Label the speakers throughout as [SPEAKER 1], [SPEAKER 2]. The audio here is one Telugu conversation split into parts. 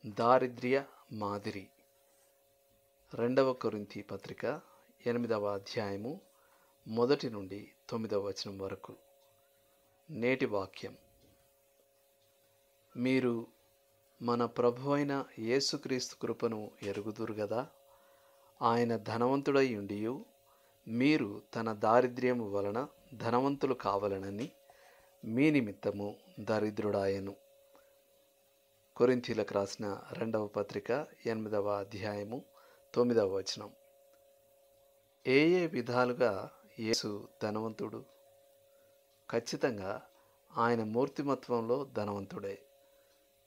[SPEAKER 1] దారిద్ర్య మాదిరి 2 కొరింథీ పత్రిక 8వ అధ్యాయము 1 నుండి 9వ వచనం వరకు. నేటి వాక్యం: మీరు మన ప్రభువైన యేసుక్రీస్తు కృపను ఎరుగుదురు గదా. ఆయన ధనవంతుడై ఉండియు మీరు తన దారిద్ర్యము వలన ధనవంతులు కావాలనని మీ నిమిత్తము దరిద్రుడాయెను. కొరింథీలకు రాసిన 2వ పత్రిక 8వ అధ్యాయము 9వ వచనం. ఏ విధాలుగా యేసు ధనవంతుడు? ఖచ్చితంగా ఆయన మూర్తిమత్వంలో ధనవంతుడే.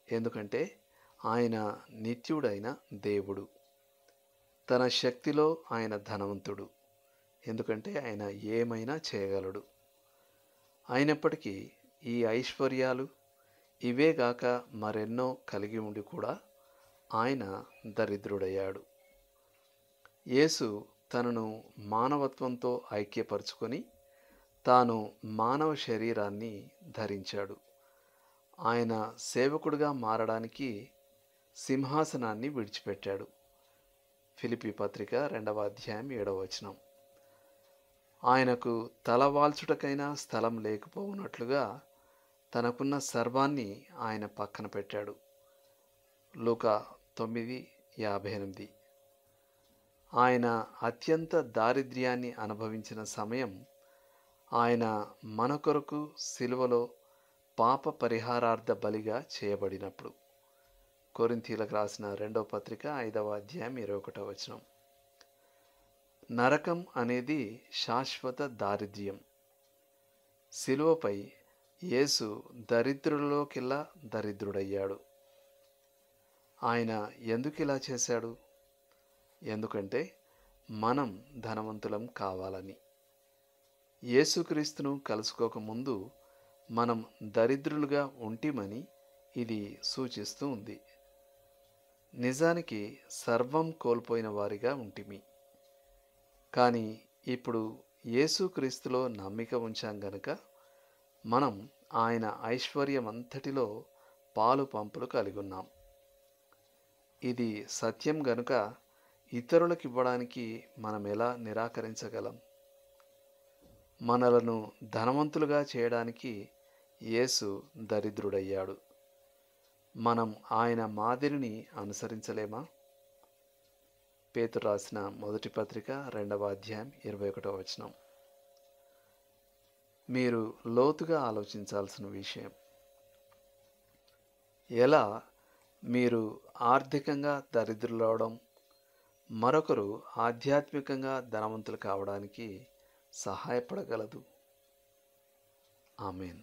[SPEAKER 1] ఎందుకంటే ఆయన నిత్యుడైన దేవుడు. తన శక్తిలో ఆయన ధనవంతుడు. ఎందుకంటే ఆయన ఏమైనా చేయగలడు. అయినప్పటికీ ఈ ఐశ్వర్యాలు ఇవేగాక మరెన్నో కలిగి ఉండి కూడా ఆయన దరిద్రుడయ్యాడు. యేసు తనను మానవత్వంతో ఐక్యపరుచుకొని తాను మానవ శరీరాన్ని ధరించాడు. ఆయన సేవకుడిగా మారడానికి సింహాసనాన్ని విడిచిపెట్టాడు. ఫిలిప్పీ పత్రిక 2వ అధ్యాయం 7వ వచనం. ఆయనకు తలవాల్చుటకైనా స్థలం లేకపోవునట్లుగా తనకున్న సర్వాన్ని ఆయన పక్కన పెట్టాడు. లూకా 9:58. ఆయన అత్యంత దారిద్ర్యాన్ని అనుభవించిన సమయం ఆయన మన కొరకు సిలువలో పాప పరిహారార్థ బలిగా చేయబడినప్పుడు. కొరింథీలకు రాసిన 2వ పత్రిక 5వ అధ్యాయం 21వ వచనం. నరకం అనేది శాశ్వత దారిద్ర్యం. సిలువపై యేసు దరిద్రులలోకెల్లా దరిద్రుడయ్యాడు. ఆయన ఎందుకు ఇలా చేశాడు? ఎందుకంటే మనం ధనవంతులం కావాలని. యేసుక్రీస్తును కలుసుకోకముందు మనం దరిద్రులుగా ఉంటిమని ఇది సూచిస్తూ ఉంది. నిజానికి సర్వం కోల్పోయిన వారిగా ఉంటిమి. కానీ ఇప్పుడు యేసుక్రీస్తులో నమ్మిక ఉంచాం గనుక మనం ఆయన ఐశ్వర్యమంతటిలో పాలు పంపులు కలిగి ఉన్నాం. ఇది సత్యం గనుక ఇతరులకు ఇవ్వడానికి మనం ఎలా నిరాకరించగలం? మనలను ధనవంతులుగా చేయడానికి యేసు దరిద్రుడయ్యాడు. మనం ఆయన మాదిరిని అనుసరించలేమా? పేతురు రాసిన 1వ పత్రిక 2వ అధ్యాయం 21వ వచనం. మీరు లోతుగా ఆలోచించాల్సిన విషయం. ఎలా మీరు ఆర్థికంగా దరిద్రులవడం, మరొకరు ఆధ్యాత్మికంగా ధనవంతులు కావడానికి సహాయపడగలదు? ఆమేన్.